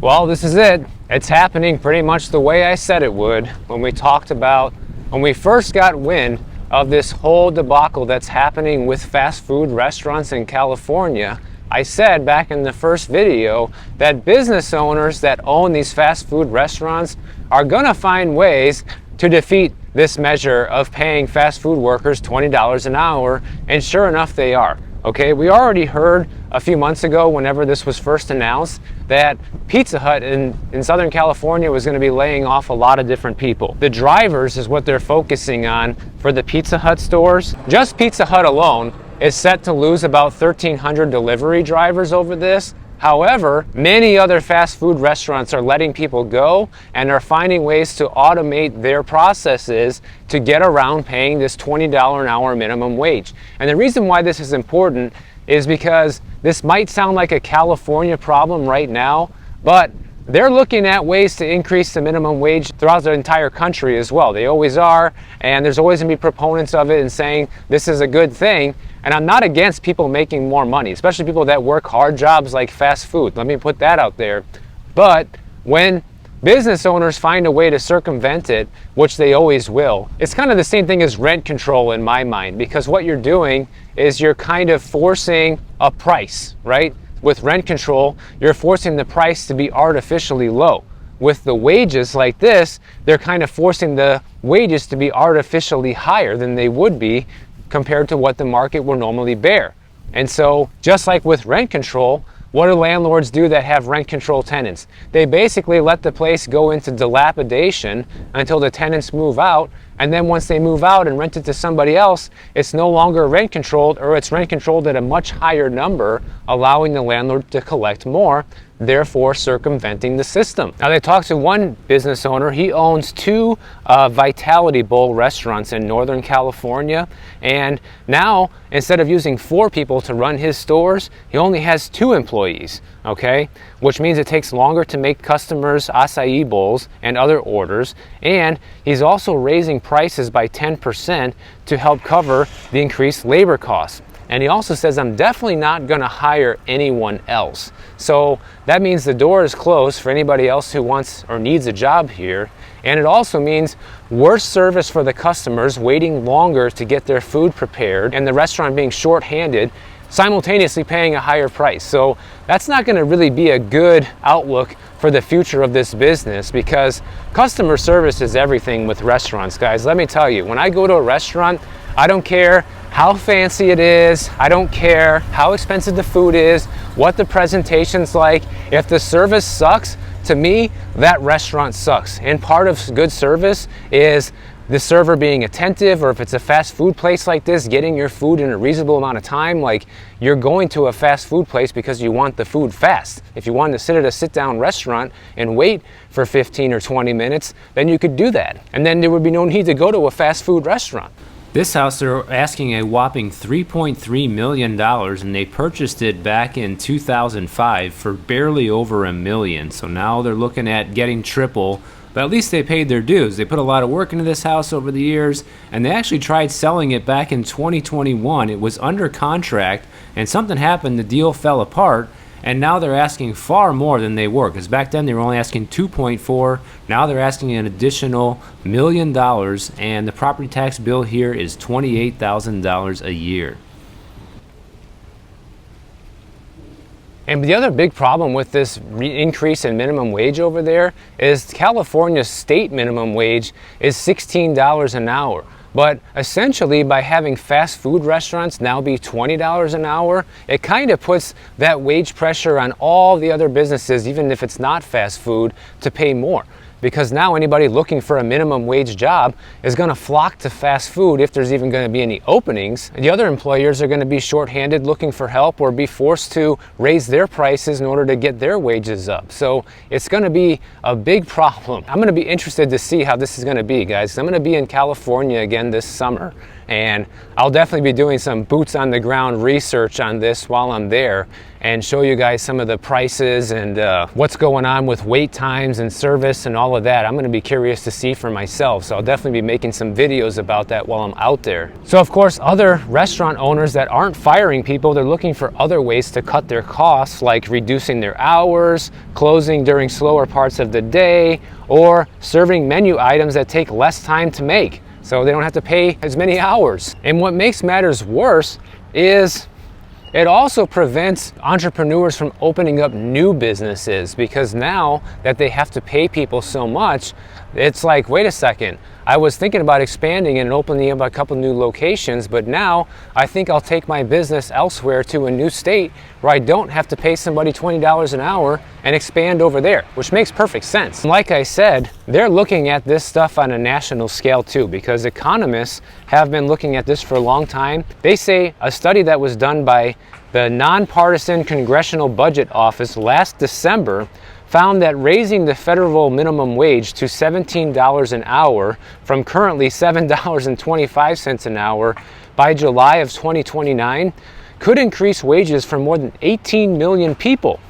Well, this is it. It's happening pretty much the way I said it would when we first got wind of this whole debacle that's happening with fast food restaurants in California. I said back in the first video that business owners that own these fast food restaurants are gonna find ways to defeat this measure of paying fast food workers $20 an hour, and sure enough they are. Okay, we already heard a few months ago, whenever this was first announced, that Pizza Hut in Southern California was going to be laying off a lot of different people. The drivers is what they're focusing on for the Pizza Hut stores. Just Pizza Hut alone is set to lose about 1,300 delivery drivers over this. However, many other fast food restaurants are letting people go and are finding ways to automate their processes to get around paying this $20 an hour minimum wage. And the reason why this is important is because this might sound like a California problem right now, but they're looking at ways to increase the minimum wage throughout the entire country as well. They always are, and there's always going to be proponents of it and saying this is a good thing. And I'm not against people making more money, especially people that work hard jobs like fast food. Let me put that out there. But when business owners find a way to circumvent it, which they always will, it's kind of the same thing as rent control in my mind, because what you're doing is you're kind of forcing a price, right? With rent control, you're forcing the price to be artificially low. With the wages like this, they're kind of forcing the wages to be artificially higher than they would be compared to what the market will normally bear. And so, just like with rent control, what do landlords do that have rent control tenants? They basically let the place go into dilapidation until the tenants move out, and then once they move out and rent it to somebody else, it's no longer rent controlled, or it's rent controlled at a much higher number, allowing the landlord to collect more, therefore circumventing the system. Now, they talked to one business owner. He owns two Vitality Bowl restaurants in Northern California, and now instead of using 4 people to run his stores, he only has 2 employees, okay? Which means it takes longer to make customers acai bowls and other orders, and he's also raising prices by 10% to help cover the increased labor costs. And he also says, I'm definitely not going to hire anyone else. So that means the door is closed for anybody else who wants or needs a job here. And it also means worse service for the customers, waiting longer to get their food prepared, and the restaurant being short-handed, simultaneously paying a higher price. So that's not going to really be a good outlook for the future of this business, because customer service is everything with restaurants, guys. Let me tell you, when I go to a restaurant, I don't care how fancy it is, I don't care how expensive the food is, what the presentation's like. If the service sucks, to me, that restaurant sucks. And part of good service is the server being attentive, or if it's a fast food place like this, getting your food in a reasonable amount of time. Like, you're going to a fast food place because you want the food fast. If you wanted to sit at a sit-down restaurant and wait for 15 or 20 minutes, then you could do that. And then there would be no need to go to a fast food restaurant. This house, they're asking a whopping $3.3 million, and they purchased it back in 2005 for barely over $1 million. So now they're looking at getting triple, but at least they paid their dues. They put a lot of work into this house over the years, and they actually tried selling it back in 2021. It was under contract, and something happened, the deal fell apart, and now they're asking far more than they were, because back then they were only asking 2.4. Now they're asking an additional $1 million, and the property tax bill here is $28,000 a year. And the other big problem with this increase in minimum wage over there is California's state minimum wage is $16 an hour. But essentially, by having fast food restaurants now be $20 an hour, it kind of puts that wage pressure on all the other businesses, even if it's not fast food, to pay more. Because now anybody looking for a minimum wage job is going to flock to fast food if there's even going to be any openings. The other employers are going to be shorthanded looking for help, or be forced to raise their prices in order to get their wages up. So it's going to be a big problem. I'm going to be interested to see how this is going to be, guys. I'm going to be in California again this summer, and I'll definitely be doing some boots on the ground research on this while I'm there. and show you guys some of the prices and what's going on with wait times and service and all of that. I'm going to be curious to see for myself, so I'll definitely be making some videos about that while I'm out there. So of course, other restaurant owners that aren't firing people, they're looking for other ways to cut their costs, like reducing their hours, closing during slower parts of the day, or serving menu items that take less time to make, so they don't have to pay as many hours. And what makes matters worse is it also prevents entrepreneurs from opening up new businesses, because now that they have to pay people so much, it's like, wait a second, I was thinking about expanding and opening up a couple new locations, but now I think I'll take my business elsewhere to a new state where I don't have to pay somebody $20 an hour and expand over there, which makes perfect sense. Like I said, they're looking at this stuff on a national scale too, because economists have been looking at this for a long time. They say a study that was done by the Nonpartisan Congressional Budget Office last December found that raising the federal minimum wage to $17 an hour from currently $7.25 an hour by July of 2029 could increase wages for more than 18 million people.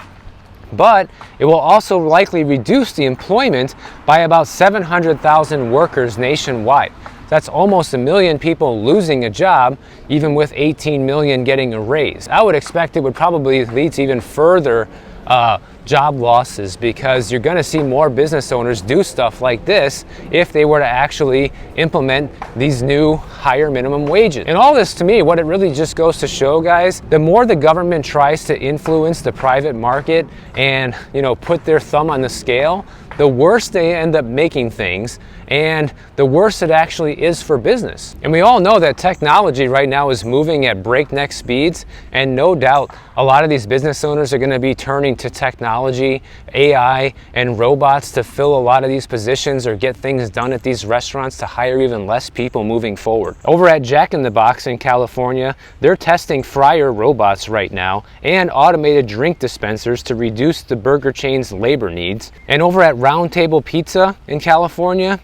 But it will also likely reduce the employment by about 700,000 workers nationwide. That's almost 1 million people losing a job, even with 18 million getting a raise. I would expect it would probably lead to even further job losses, because you're going to see more business owners do stuff like this if they were to actually implement these new higher minimum wages. And all this, to me, what it really just goes to show, guys, the more the government tries to influence the private market and, put their thumb on the scale, the worse they end up making things, and the worse it actually is for business. And we all know that technology right now is moving at breakneck speeds, and no doubt a lot of these business owners are going to be turning to technology, AI, and robots to fill a lot of these positions or get things done at these restaurants to hire even less people moving forward. Over at Jack in the Box in California, they're testing fryer robots right now and automated drink dispensers to reduce the burger chain's labor needs. And over at Round Table Pizza in California,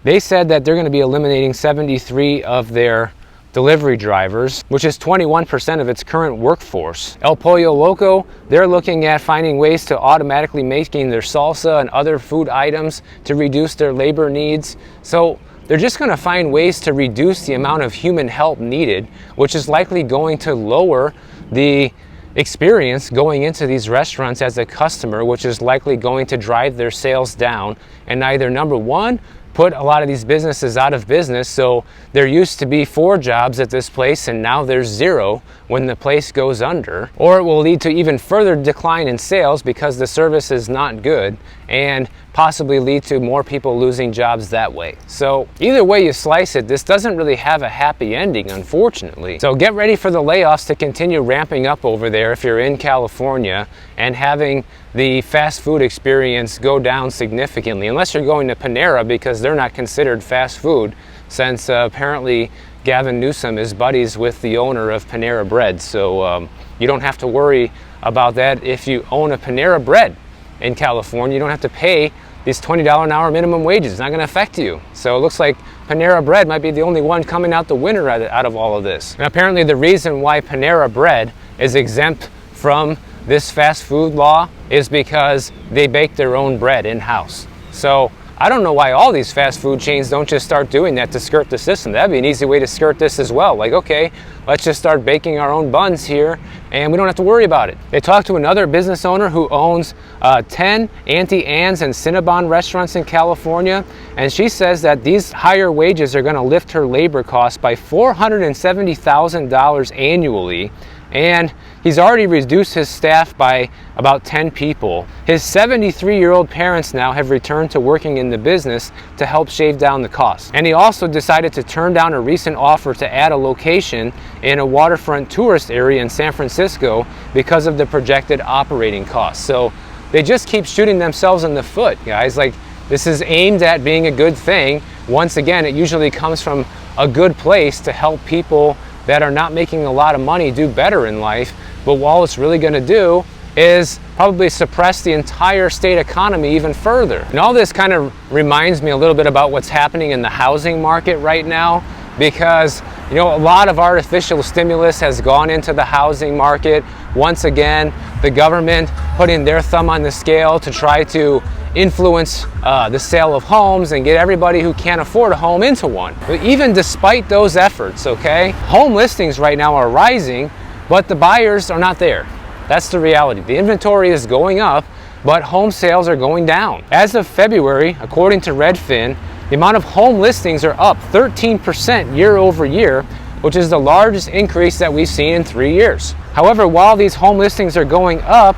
they said that they're going to be eliminating 73 of their delivery drivers, which is 21% of its current workforce. El Pollo Loco, they're looking at finding ways to automatically making their salsa and other food items to reduce their labor needs. So they're just going to find ways to reduce the amount of human help needed, which is likely going to lower the experience going into these restaurants as a customer, which is likely going to drive their sales down and either, number one, put a lot of these businesses out of business, so there used to be 4 jobs at this place and now there's 0 when the place goes under, or it will lead to even further decline in sales because the service is not good, and possibly lead to more people losing jobs that way. So either way you slice it, this doesn't really have a happy ending, unfortunately. So get ready for the layoffs to continue ramping up over there if you're in California, and having the fast food experience go down significantly, unless you're going to Panera, because they're not considered fast food, since apparently Gavin Newsom is buddies with the owner of Panera Bread. So you don't have to worry about that if you own a Panera Bread in California. You don't have to pay these $20 an hour minimum wages. It's not going to affect you. So it looks like Panera Bread might be the only one coming out the winner out of all of this. And apparently the reason why Panera Bread is exempt from this fast food law is because they bake their own bread in-house. So I don't know why all these fast food chains don't just start doing that to skirt the system. That'd be an easy way to skirt this as well. Like, okay, let's just start baking our own buns here and we don't have to worry about it. They talked to another business owner who owns 10 Auntie Anne's and Cinnabon restaurants in California, and she says that these higher wages are going to lift her labor costs by $470,000 annually, and he's already reduced his staff by about 10 people. His 73-year-old parents now have returned to working in the business to help shave down the costs. And he also decided to turn down a recent offer to add a location in a waterfront tourist area in San Francisco because of the projected operating costs. So they just keep shooting themselves in the foot, guys. Like, this is aimed at being a good thing. Once again, it usually comes from a good place to help people that are not making a lot of money do better in life, but all it's really going to do is probably suppress the entire state economy even further. And all this kind of reminds me a little bit about what's happening in the housing market right now, because a lot of artificial stimulus has gone into the housing market. once again, the government putting their thumb on the scale to try to influence the sale of homes and get everybody who can't afford a home into one. But even despite those efforts, okay, home listings right now are rising, but the buyers are not there. That's the reality. The inventory is going up, but home sales are going down. As of February, according to Redfin, the amount of home listings are up 13% year over year, which is the largest increase that we've seen in 3 years. However, while these home listings are going up,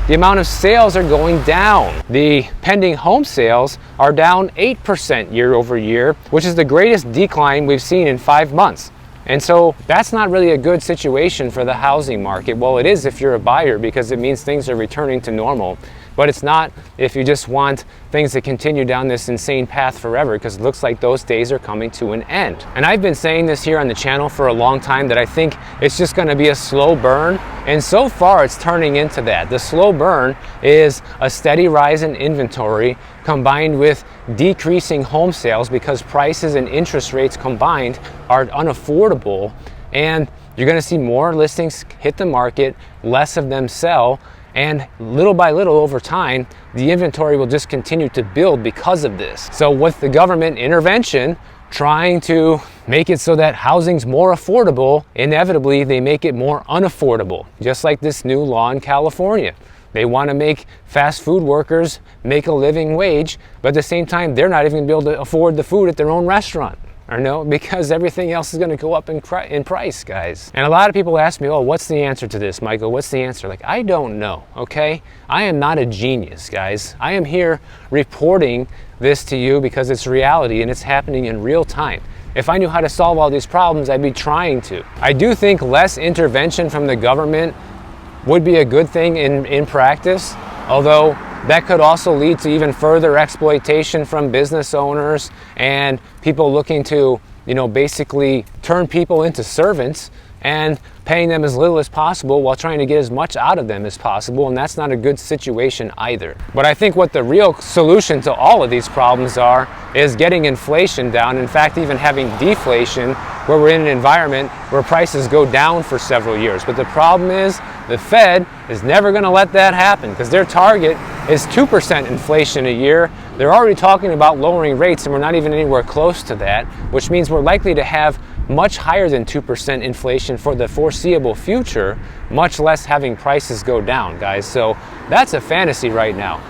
the amount of sales are going down. The pending home sales are down 8% year over year, which is the greatest decline we've seen in 5 months. And so that's not really a good situation for the housing market. Well, it is if you're a buyer, because it means things are returning to normal. But it's not if you just want things to continue down this insane path forever, because it looks like those days are coming to an end. And I've been saying this here on the channel for a long time, that I think it's just going to be a slow burn. And so far it's turning into that. The slow burn is a steady rise in inventory combined with decreasing home sales, because prices and interest rates combined are unaffordable. And you're going to see more listings hit the market, less of them sell. And little by little over time, the inventory will just continue to build because of this. So with the government intervention trying to make it so that housing's more affordable, inevitably they make it more unaffordable, just like this new law in California. They want to make fast food workers make a living wage, but at the same time, they're not even going to be able to afford the food at their own restaurant. Or no, because everything else is going to go up in price, guys. And a lot of people ask me, oh, what's the answer to this, Michael? What's the answer? Like, I don't know, okay? I am not a genius, guys. I am here reporting this to you because it's reality and it's happening in real time. If I knew how to solve all these problems, I'd be trying to. I do think less intervention from the government would be a good thing in practice, although that could also lead to even further exploitation from business owners and people looking to, basically turn people into servants and paying them as little as possible while trying to get as much out of them as possible, and that's not a good situation either. But I think what the real solution to all of these problems is getting inflation down. In fact, even having deflation, where we're in an environment where prices go down for several years. But the problem is the Fed is never going to let that happen, because their target is 2% inflation a year. They're already talking about lowering rates, and we're not even anywhere close to that, which means we're likely to have much higher than 2% inflation for the foreseeable future, much less having prices go down, guys. So that's a fantasy right now.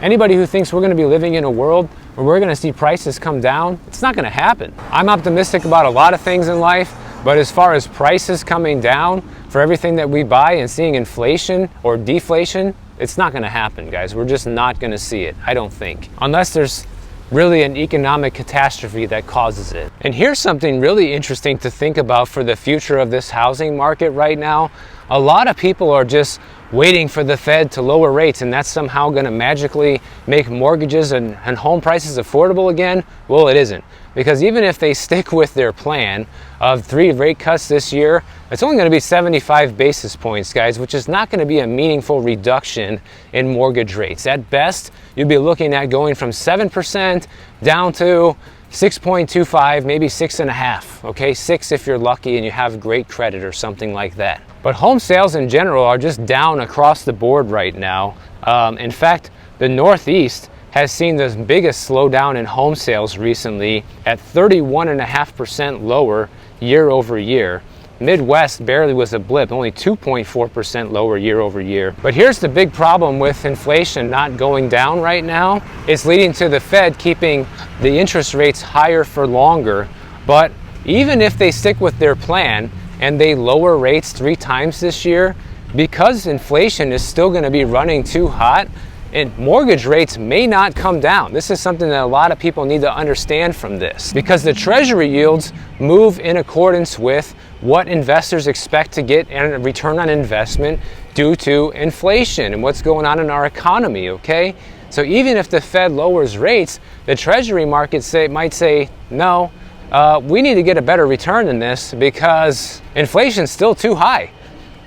Anybody who thinks we're going to be living in a world where we're going to see prices come down, it's not going to happen. I'm optimistic about a lot of things in life, but as far as prices coming down for everything that we buy and seeing inflation or deflation, it's not going to happen, guys. We're just not going to see it, I don't think, unless there's really an economic catastrophe that causes it. And here's something really interesting to think about for the future of this housing market right now. A lot of people are just waiting for the Fed to lower rates, and that's somehow going to magically make mortgages and home prices affordable again. Well, it isn't. Because even if they stick with their plan of 3 rate cuts this year, it's only going to be 75 basis points, guys, which is not going to be a meaningful reduction in mortgage rates. At best, you'd be looking at going from 7% down to 6.25, maybe 6.5, okay? 6 if you're lucky and you have great credit or something like that. But home sales in general are just down across the board right now. In fact, the Northeast has seen the biggest slowdown in home sales recently at 31.5% lower year over year. Midwest barely was a blip, only 2.4% lower year over year. But here's the big problem with inflation not going down right now. It's leading to the Fed keeping the interest rates higher for longer. But even if they stick with their plan and they lower rates 3 times this year, because inflation is still going to be running too hot, and mortgage rates may not come down. This is something that a lot of people need to understand from this, because the Treasury yields move in accordance with what investors expect to get in a return on investment due to inflation and what's going on in our economy, okay? So even if the Fed lowers rates, the Treasury market might say, no, we need to get a better return than this because inflation's still too high.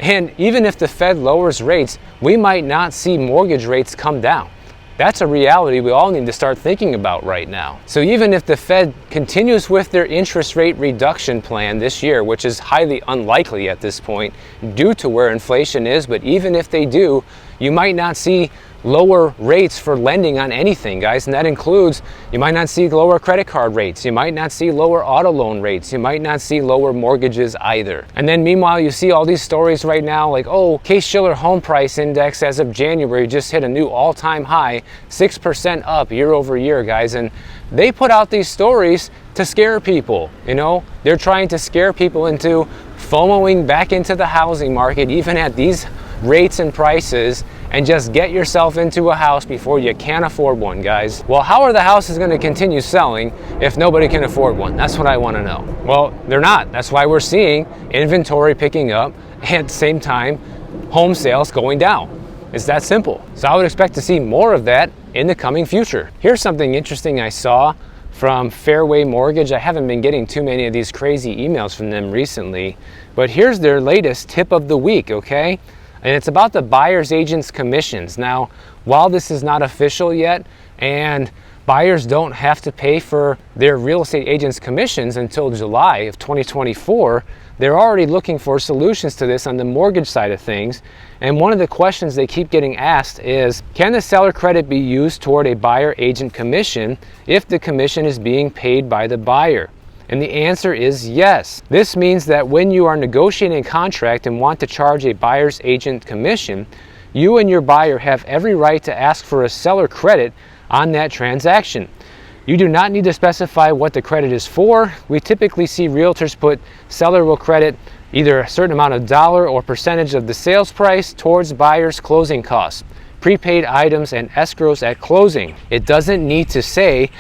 And even if the Fed lowers rates, we might not see mortgage rates come down. That's a reality we all need to start thinking about right now. So even if the Fed continues with their interest rate reduction plan this year, which is highly unlikely at this point due to where inflation is, but even if they do, you might not see lower rates for lending on anything, guys, and that includes, you might not see lower credit card rates, you might not see lower auto loan rates, you might not see lower mortgages either. And then meanwhile, you see all these stories right now like, oh, Case-Shiller home price index as of January just hit a new all-time high, 6% up year over year, guys, and they put out these stories to scare people. You know, they're trying to scare people into FOMOing back into the housing market even at these rates and prices, and just get yourself into a house before you can't afford one, guys. Well, how are the houses going to continue selling if nobody can afford one? That's what I want to know. Well, they're not. That's why we're seeing inventory picking up and at the same time home sales going down. It's that simple. So I would expect to see more of that in the coming future. Here's something interesting I saw from Fairway Mortgage. I haven't been getting too many of these crazy emails from them recently, but here's their latest tip of the week, okay? And it's about the buyer's agent's commissions. Now, while this is not official yet, and buyers don't have to pay for their real estate agent's commissions until July of 2024, they're already looking for solutions to this on the mortgage side of things. And one of the questions they keep getting asked is, can the seller credit be used toward a buyer agent commission if the commission is being paid by the buyer? And the answer is yes. This means that when you are negotiating a contract and want to charge a buyer's agent commission, you and your buyer have every right to ask for a seller credit on that transaction. You do not need to specify what the credit is for. We typically see realtors put seller will credit either a certain amount of dollar or percentage of the sales price towards buyer's closing costs, prepaid items, and escrows at closing. It doesn't need to say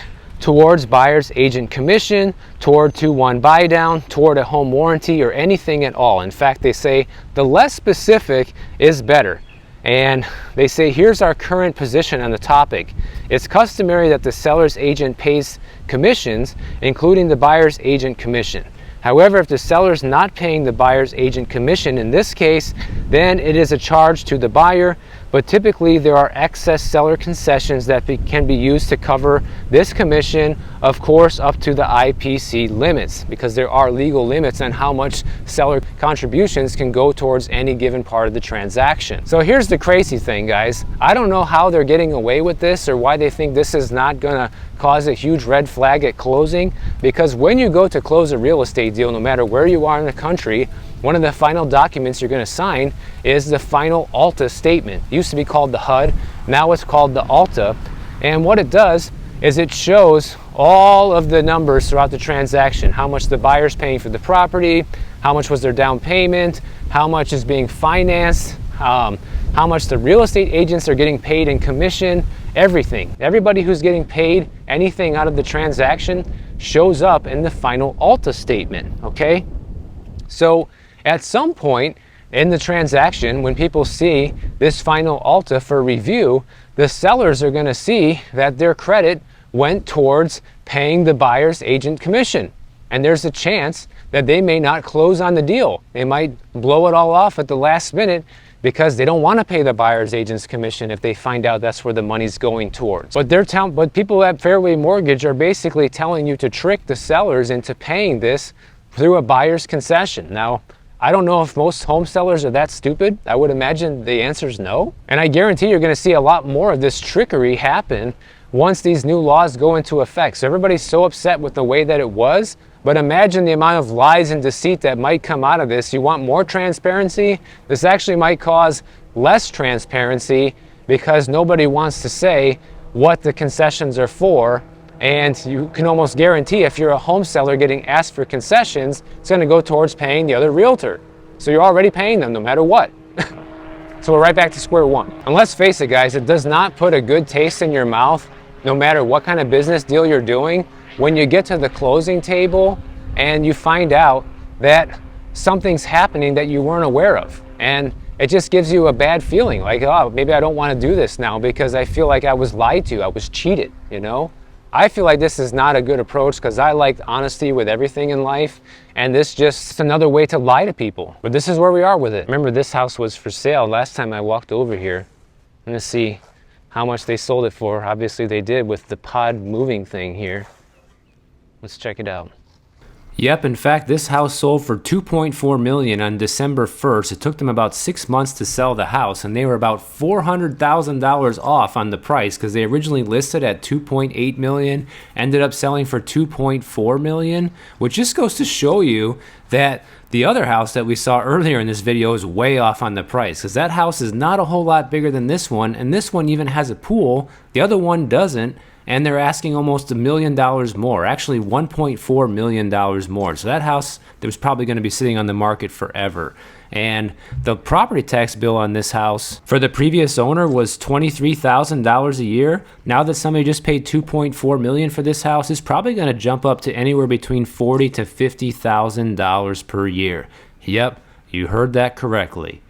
towards buyer's agent commission, toward 2-1 buy down, toward a home warranty, or anything at all. In fact, they say the less specific is better. And they say, here's our current position on the topic. It's customary that the seller's agent pays commissions, including the buyer's agent commission. However, if the seller's not paying the buyer's agent commission in this case, then it is a charge to the buyer, but typically there are excess seller concessions that can be used to cover this commission, of course, up to the IPC limits, because there are legal limits on how much seller contributions can go towards any given part of the transaction. So here's the crazy thing, guys. I don't know how they're getting away with this or why they think this is not gonna cause a huge red flag at closing, because when you go to close a real estate deal, no matter where you are in the country, one of the final documents you're going to sign is the final ALTA statement. It used to be called the HUD, now it's called the ALTA. And what it does is it shows all of the numbers throughout the transaction, how much the buyer's paying for the property, how much was their down payment, how much is being financed, how much the real estate agents are getting paid in commission, everything. Everybody who's getting paid anything out of the transaction shows up in the final ALTA statement, okay? So at some point in the transaction, when people see this final ALTA for review, the sellers are going to see that their credit went towards paying the buyer's agent commission. And there's a chance that they may not close on the deal. They might blow it all off at the last minute because they don't want to pay the buyer's agent's commission if they find out that's where the money's going towards. But people at Fairway Mortgage are basically telling you to trick the sellers into paying this through a buyer's concession. Now, I don't know if most home sellers are that stupid. I would imagine the answer is no. And I guarantee you're going to see a lot more of this trickery happen once these new laws go into effect. So everybody's so upset with the way that it was, but imagine the amount of lies and deceit that might come out of this. You want more transparency? This actually might cause less transparency because nobody wants to say what the concessions are for. And you can almost guarantee if you're a home seller getting asked for concessions, it's going to go towards paying the other realtor. So you're already paying them no matter what. So we're right back to square one. And let's face it, guys, it does not put a good taste in your mouth, no matter what kind of business deal you're doing, when you get to the closing table and you find out that something's happening that you weren't aware of. And it just gives you a bad feeling, like, oh, maybe I don't want to do this now because I feel like I was lied to, I was cheated, you know? I feel like this is not a good approach because I like honesty with everything in life, and this just another way to lie to people. But this is where we are with it. Remember, this house was for sale last time I walked over here. I'm gonna see how much they sold it for. Obviously they did with the pod moving thing here. Let's check it out. Yep, in fact, this house sold for $2.4 million on December 1st. It took them about 6 months to sell the house, and they were about $400,000 off on the price because they originally listed at $2.8 million, ended up selling for $2.4 million, which just goes to show you that the other house that we saw earlier in this video is way off on the price, because that house is not a whole lot bigger than this one, and this one even has a pool. The other one doesn't. And they're asking almost $1 million more, actually $1.4 million more. So that house that was probably going to be sitting on the market forever. And the property tax bill on this house for the previous owner was $23,000 a year. Now that somebody just paid $2.4 million for this house, it's probably going to jump up to anywhere between $40,000 to $50,000 per year. Yep, you heard that correctly.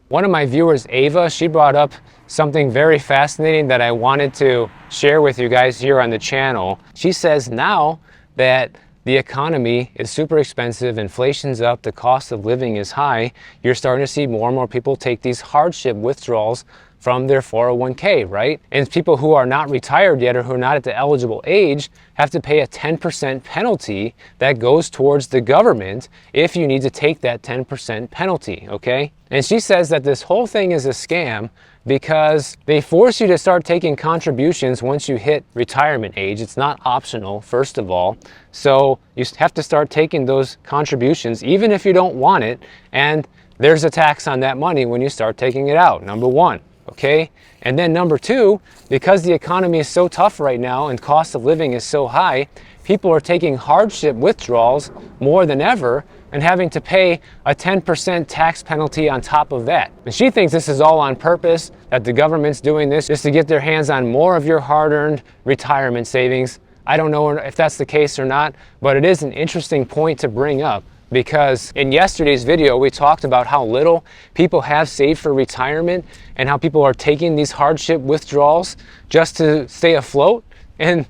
One of my viewers, Ava, she brought up something very fascinating that I wanted to share with you guys here on the channel. She says now that the economy is super expensive, inflation's up, the cost of living is high, you're starting to see more and more people take these hardship withdrawals from their 401k, right? And people who are not retired yet or who are not at the eligible age have to pay a 10% penalty that goes towards the government if you need to take that 10% penalty, okay? And she says that this whole thing is a scam because they force you to start taking contributions once you hit retirement age. It's not optional, first of all. So you have to start taking those contributions even if you don't want it, and there's a tax on that money when you start taking it out, number one. Okay, and then number two, because the economy is so tough right now and cost of living is so high, people are taking hardship withdrawals more than ever and having to pay a 10% tax penalty on top of that. And she thinks this is all on purpose, that the government's doing this just to get their hands on more of your hard-earned retirement savings. I don't know if that's the case or not, but it is an interesting point to bring up. Because in yesterday's video, we talked about how little people have saved for retirement and how people are taking these hardship withdrawals just to stay afloat. And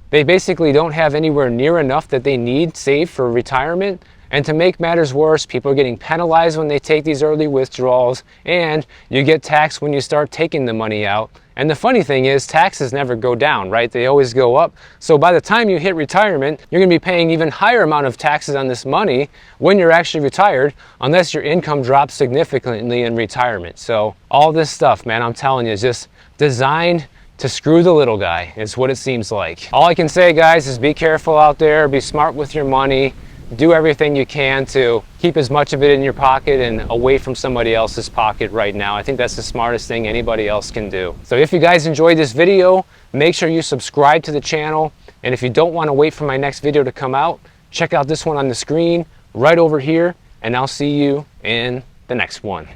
they basically don't have anywhere near enough that they need saved for retirement. And to make matters worse, people are getting penalized when they take these early withdrawals, and you get taxed when you start taking the money out. And the funny thing is, taxes never go down, right? They always go up. So by the time you hit retirement, you're gonna be paying even higher amount of taxes on this money when you're actually retired, unless your income drops significantly in retirement. So all this stuff, man, I'm telling you, is just designed to screw the little guy, is what it seems like. All I can say, guys, is be careful out there, be smart with your money, do everything you can to keep as much of it in your pocket and away from somebody else's pocket right now. I think that's the smartest thing anybody else can do. So if you guys enjoyed this video, make sure you subscribe to the channel. And if you don't want to wait for my next video to come out, check out this one on the screen right over here, and I'll see you in the next one.